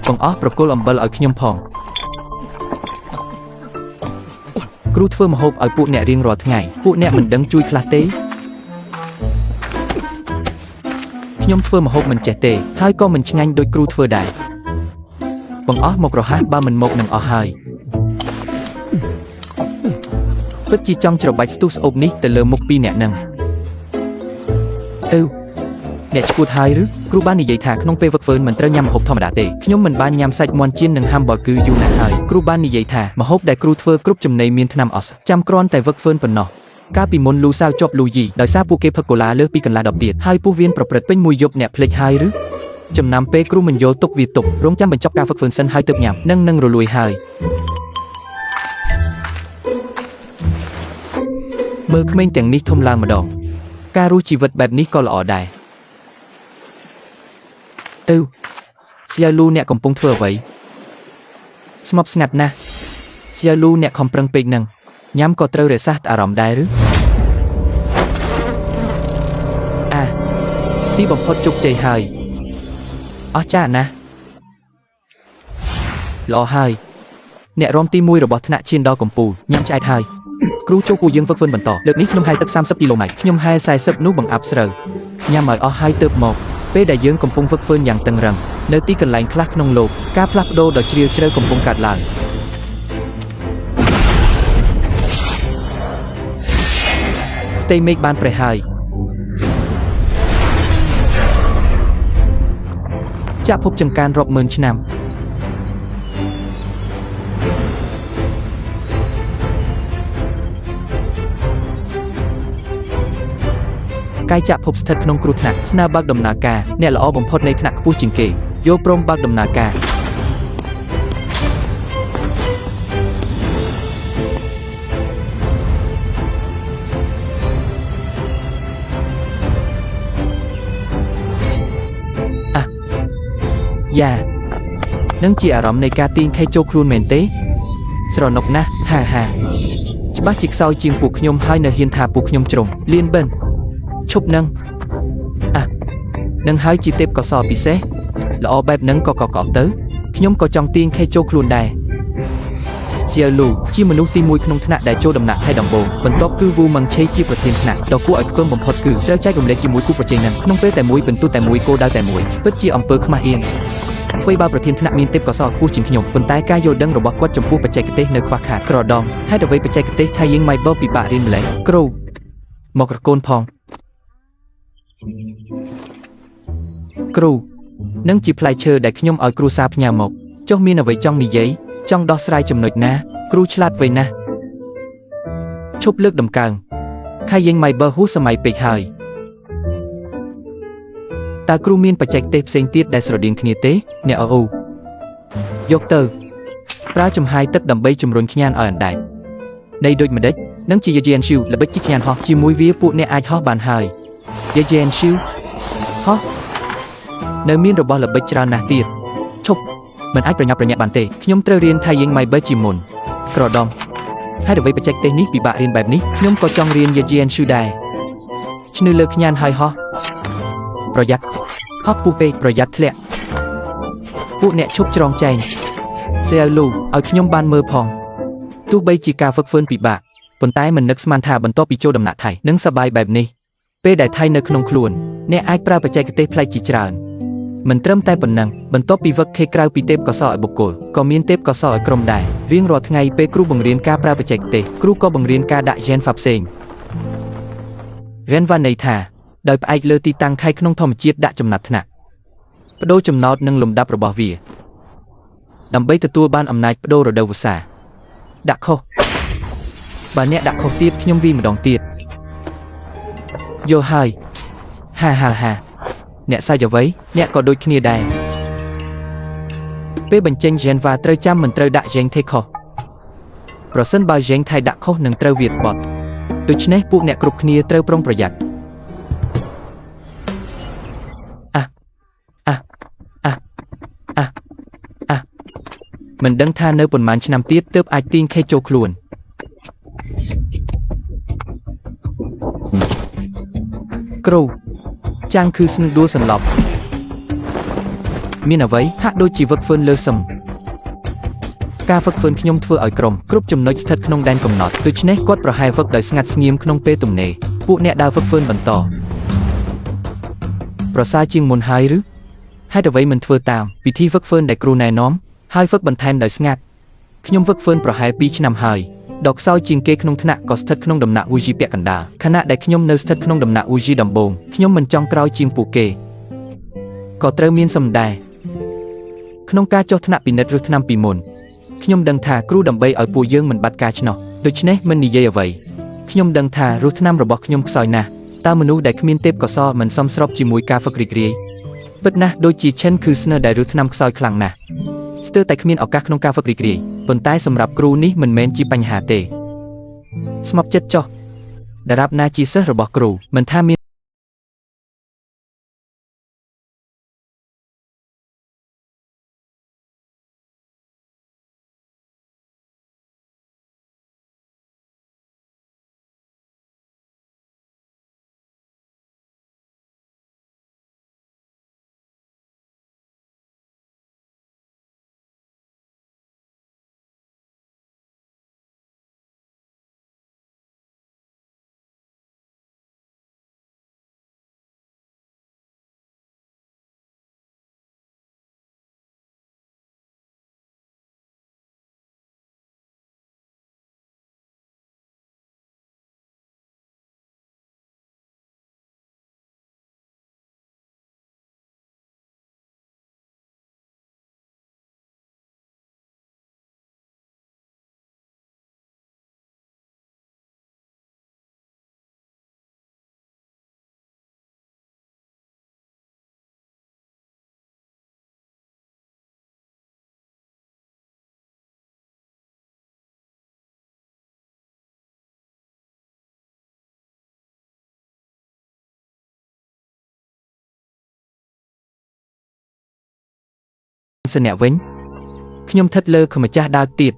បងអស់ប្រគល់អំបិលឲ្យខ្ញុំផងគ្រូធ្វើម្ហូបឲ្យពួកអ្នករៀងរាល់ថ្ងៃពួកអ្នកមិនដឹងជួយខ្លះទេខ្ញុំធ្វើម្ហូបមិនចេះទេហើយក៏មិនឆ្ងាញ់ដូចគ្រូធ្វើដែរបងអស់មករហ័សបើមិនមកនឹងអស់ហើយពិតជាចង់ច្របាច់ស្ទុះស្អប់នេះទៅលើមុខពីរអ្នកនឹងអ្នកឈួតហើយឬគ្រូបាននិយាយថាក្នុងពេលវឹកហ្វឺនមិនត្រូវញ៉ាំម្ហូបធម្មតាទេខ្ញុំមិនបានញ៉ាំសាច់មាន់ចៀននិងហាំប៊ឺហ្គឺយូរណាស់ហើយគ្រូបាននិយាយថាម្ហូបដែលគ្រូធ្វើគ្រប់ចំណីមានថ្នាំអស់ចាំគ្រាន់តែវឹកហ្វឺនប៉ុណ្ណោះកាលពីមុនលូសាវជាប់លូយីដោយសារពួកគេផឹកកូឡាលើសពីកន្លះដប់ទៀតហើយពោះវៀនប្រព្រឹត្តពេញមួយយប់អ្នកភ្លេចហើយឬចំណាំពេលគ្រូមិនយល់ទុកវាទុករងចាំបញ្ចប់ការវឹកហ្វឺនសិនហើយទើបញ៉ាំនឹងរលួយហើយមើលក្មេងទាំងនេះធំឡើងម្ដងការរស់ជីវិតបែបនេះក៏ល្អដែរស្យាលូអ្នកកំពុងធ្វើអ្វីស្ងប់ស្ងាត់ណាស់ស្យាលូអ្នកខំប្រឹងពេកនឹងញ៉ាំក៏ត្រូវរក្សាអារម្មណ៍ដែរឬទីបំផុតជោគជ័យហើយអស្ចារ្យណាស់ល្អហើយអ្នករំទី1របស់ថ្នាក់ឈានដល់កំពូលញ៉ាំឆ្អែតហើយគ្រូចូលពួកយើងវឹកហ្វឺនបន្តលើកនេះខ្ញុំហែលទឹក30គីឡូម៉ែត្រខ្ញុំហែល40នោះបង្អាប់ស្រូវញ៉ាំឲ្យអស់ហើយទើបមកពេលដែលយើងកំពុងវឹកហ្វឺនយ៉ាងតឹងរ៉ឹងនៅទីកន្លែងខ្លះក្នុងលោកការផ្លាស់ប្ដូរដ៏ជ្រាលជ្រៅកំពុងកើតឡើងផ្ទៃមេឃបានប្រេះហើយចាក់ភពចង្កានរាប់ម៉ឺនឆ្នាំកាយចាក់ភពស្ថិតក្នុងគ្រោះថ្នាក់ស្នើបើកដំណើរការអ្នកល្អបំផុតនៃថ្នាក់ខ្ពស់ជាងគេយកព្រមបើកដំណើរការយ៉ានឹងជាអារម្មណ៍នៃការទាញខេចូលខ្លួនមែនទេស្រណុកណាស់ហាច្បាស់ជាខ្សោយជាងពួកខ្ញុំហើយនៅហ៊ានថាពួកខ្ញុំជ្រុំលៀនបិនឈប់នឹងនឹងហើយជាទេពកោសល្យពិសេសល្អបែបនឹងក៏ទៅខ្ញុំក៏ចង់ទាញខេចូលខ្លួនដែរសៀលូជាមនុស្សទី1ក្នុងថ្នាក់ដែលចូលដំណាក់ខែដំបូងបន្ទាប់គឺវូម៉ាំងឆេជាប្រធានថ្នាក់ដ៏គួរឲ្យខ្ពើមបំផុតគឺត្រូវចែករំលែកជាមួយគូប្រជែងនឹងក្នុងពេលតែមួយពិន្ទុតែមួយគោលដៅតែមួយពិតជាអំពើខ្មាស់អៀនអ្វីបើប្រធានថ្នាក់មានទេពកោសល្យខ្ពស់ជាងខ្ញុំប៉ុន្តែការយល់ដឹងរបស់គាត់ចំពោះបច្ចេកទេសនៅខ្វះខាតក្រដងហេតុអ្វីបច្ចេកទេសថាយើងម៉ៃបលពិបាករៀនម្លេះគ្រូមករកូនផងគ្រូនឹងជាផ្លែឈើដែលខ្ញុំឲ្យគ្រូសាផ្ញើមកចុះមានអ្វីចង់និយាយចង់ដោះស្រាយចំណុចណាគ្រូឆ្លាតវៃណាស់ឈប់លើកដំកើងខៃយើងម៉ៃបឺហ៊ូសម័យពេកហើយតើគ្រូមានបច្ចេកទេសផ្សេងទៀតដែលស្រដៀងគ្នាទេអ្នកអូយកទៅប្រើចំហាយទឹកដើម្បីជំរុញខ្ញានឲ្យអណ្ដែតដីដូចម្ដេចនឹងជាយាយែនឈីវល្បិចជាខ្ញានហោះជាមួយវាពួកអ្នកអាចហោះបានហើយយាយែនឈីវហោះនៅមានរបស់ល្បិចច្រើនណាស់ទៀតឈប់មិនអាចប្រញាប់ប្រញាល់បានទេខ្ញុំត្រូវរៀនថាយើងម៉ៃបឺជាមុនក្រដមហើយអ្វីបច្ចេកទេសនេះពិបាករៀនបែបនេះខ្ញុំក៏ចង់រៀនយាយែនឈីវដែរឈ្នឿលើខ្ញានហើយហោះប្រយ័ត្នហោះខ្ពស់ពេកប្រយ័ត្នធ្លាក់ពួកអ្នកឈប់ច្រងចែងសៀលូឲ្យខ្ញុំបានមើលផងទោះបីជាការហ្វឹកហ្វឺនពិបាកប៉ុន្តែមិននឹកស្មានថាបន្ទាប់ពីចូលដំណាក់ថៃនឹងសប្បាយបែបនេះពេលដែលថៃនៅក្នុងខ្លួនអ្នកអាចប្រើបច្ចេកទេសប្លែកជាច្រើនមិនត្រឹមតែប៉ុណ្ណឹងបន្ទាប់ពីវឹកខេក្រៅពីទេពកោសល្យឲ្យបុគ្គលក៏មានទេពកោសល្យឲ្យក្រុមដែររៀងរាល់ថ្ងៃពេលគ្រូបង្រៀនការប្រើបច្ចេកទេសគ្រូក៏បង្រៀនការដាក់ហ្គេនហ្វាផ្សេងហ្គេនហ្វានន័យថាដោយផ្អែកលើទីតាំងខៃក្នុងធម្មជាតិដាក់ចំណាត់ថ្នាក់បដូរចំណោទនិងលំដាប់របស់វាដើម្បីទទួលបានអំណាចបដូររដូវវស្សាដាក់ខុសបើអ្នកដាក់ខុសទៀតខ្ញុំវាម្ដងទៀតយកហើយហាអ្នកសាច់អ្វីអ្នកក៏ដូចគ្នាដែរពេលបញ្ចេញហ្គេនវ៉ាត្រូវចាំមិនត្រូវដាក់ហ្គេងថេខុសប្រសិនបើហ្គេងថៃដាក់ខុសនឹងត្រូវវាបត់ដូច្នេះពួកអ្នកគ្រប់គ្នាត្រូវប្រុងប្រយ័ត្នមិនដឹងថានៅប៉ុន្មានឆ្នាំទៀតទើបអាចទាញខេចូលខ្លួនគ្រូចាំងគឺស្នឹងដួលសន្លប់ មានអ្វីហាក់ដូចជាវឹកហ្វឺនលើសឹមការវឹកហ្វឺនខ្ញុំធ្វើឲ្យក្រុមគ្រប់ចំណុចស្ថិតក្នុងដែនកំណត់ដូច្នេះគាត់ប្រហែលវឹកដោយស្ងាត់ស្ងៀមក្នុងពេលទំនេរពួកអ្នកដើរវឹកហ្វឺនបន្តប្រសើរជាងមុនហើយឬហេតុអ្វីមិនធ្វើតាមវិធីវឹកហ្វឺនដែលគ្រូណែនាំហើយវឹកបន្ថែមដោយស្ងាត់ខ្ញុំវឹកហ្វឺនប្រហែល2ឆ្នាំហើយដកខ្សោយជាងគេក្នុងថ្នាក់ក៏ស្ថិតក្នុងដំណាក់ Wuji ពាក់កណ្ដាលខណៈដែលខ្ញុំនៅស្ថិតក្នុងដំណាក់ Wuji ដំបូងខ្ញុំមិនចង់ក្រោយជាងពួកគេក៏ត្រូវមានសម្ដែងក្នុងការចុះថ្នាក់ពិនិត្យឬឆ្នាំពីមុនខ្ញុំដឹងថាគ្រូដើម្បីឲ្យពួកយើងមិនបាត់ការឆ្នោះដូច្នេះមិននិយាយអ្វីខ្ញុំដឹងថារសឆ្នាំរបស់ខ្ញុំខ្សោយណាស់តើមនុស្សដែលគ្មានទេពកោសល្យមិនសមស្របជាមួយការហ្វឹករីករាយពិតណាស់ដូចជាឈិនគឺស្នើដែលរសឆ្នាំខ្សោយខ្លាំងណាស់ស្ទើរតែគ្មានឱកាសក្នុងការហ្វឹករីករាយប៉ុន្តែសម្រាប់គ្រូនេះមិនមែនជាបញ្ហាទេស្មប់ចិត្តចុះដរាបណាជាសិស្សរបស់គ្រូមិនថាមានសអ្នកវិញខ្ញុំថិតលើខម្ចាស់ដើរទៀត